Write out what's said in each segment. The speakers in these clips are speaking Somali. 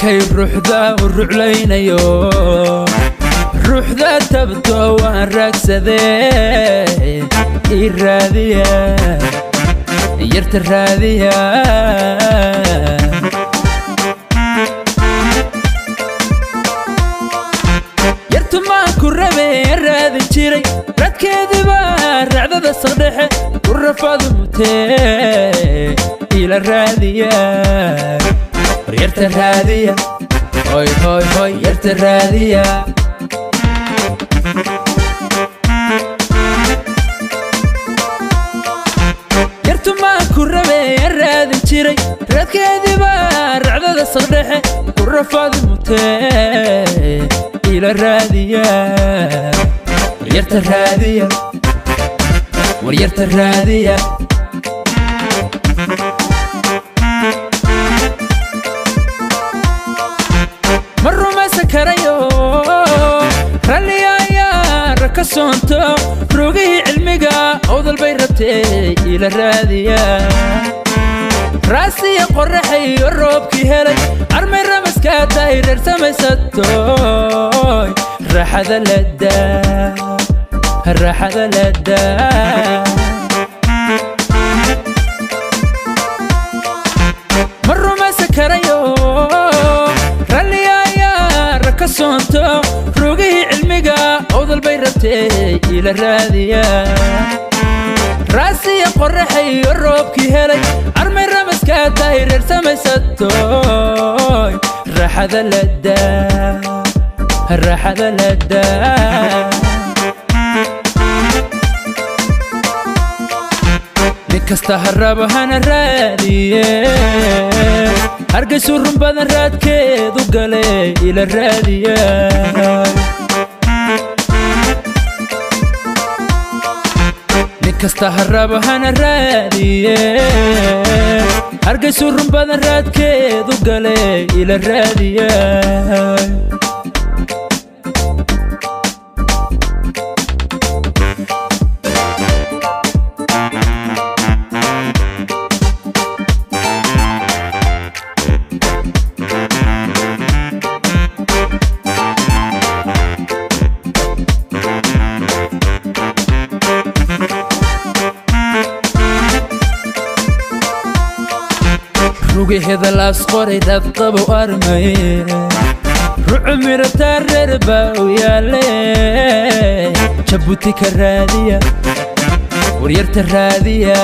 markay ruuxda u ruclaynayo ruuxda tabto waan raagsadee ii raadiya yarta raadiya yartu maan ku rabee raadi jiray radkeediba racdada saqdhexe ku rafadu mutee ila raadiya yarta raadiya hoy hoy hoy yarta raadiya yartu maan ku rabee raadi jiray radkeediba racdada saqdhexe ku rafadu mutee ila raadiya yarta raadiya yarta raadiya maruma sakarayo ralliya rakasoonto ruugihii cilmiga awdal bay rabtay ila raadiya raasiya qorraxayo roobkii helay armay ramaska tahay reer samaysatoy raaxada ladaa maruma sakarayo ralliya rakasoonto ruugihii cilmiga awdal bay rabtay ila raadiya raasiya qorraxayo roobkii helay armay ramaska tahay reer samaysatoy raaxada ladaa nin kasta harraba hana raadiye hargaysu run badan raadkeedu gale ila raadiya nin kasta harraba hana raadiye hargaysu run badan raadkeedu gale ila raadiya rugi hedalaas qoray dad qabo armay ruucu mirabtaa reer baa u yaale jabuuti ka raadiya waryarta raadiya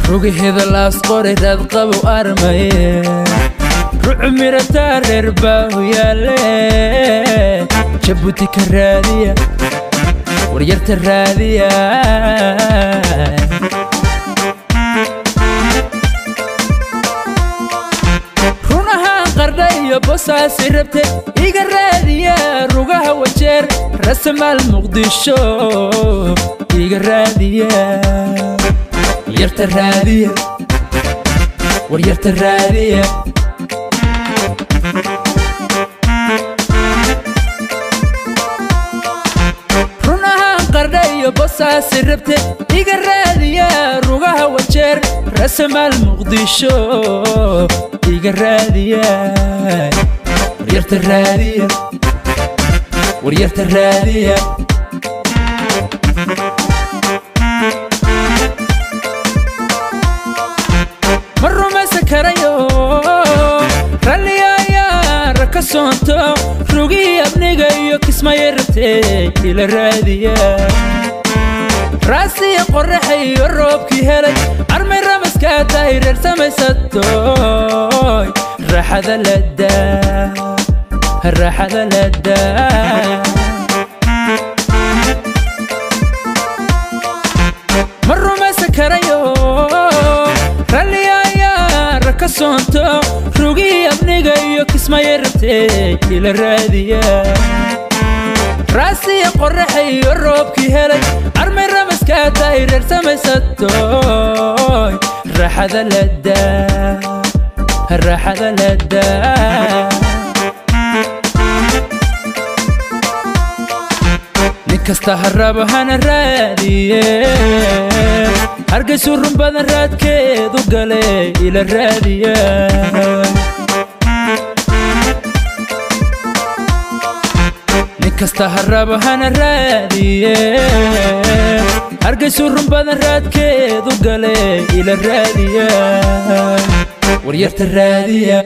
rugi hedalaas qoray dad qabo armay ruucu mirabtaa reer baa u yaale jabuuti ka raadiya waryarta raadiya run ahaan qardha iyo bosaasi rabte iga raadiya rugaha wajeer rasamaal muqdisho iga raadiya waryarta raadiya waryarta raadiya bosaasi rabte iga raadiya rugaha wajeer rasamaal muqdisho iga raadiya waryarta raadiya waryarta raadiya maruma sakarayo ralliya rakasoonto rugihii abniga iyo kismaya rabtay ila raadiya raasiya qorraxayo roobkii helay armay ramaska tahay reer samaysatoy raaxada ladaa maruma sakarayo ralliya rakasoonto rugihii abniga iyo kismaya rabtay ila raadiya raasiya qorraxayo roobkii helay armay ramaska tahay reer samaysatoy raaxada ladaa nin kasta harraba hana raadiye hargaysu hargeysu run badan raadkeedu gale ila raadiya ninkasta harraba hana raadiye hargeysu run badan raadkeedu gale ila raadiya waryarta raadiya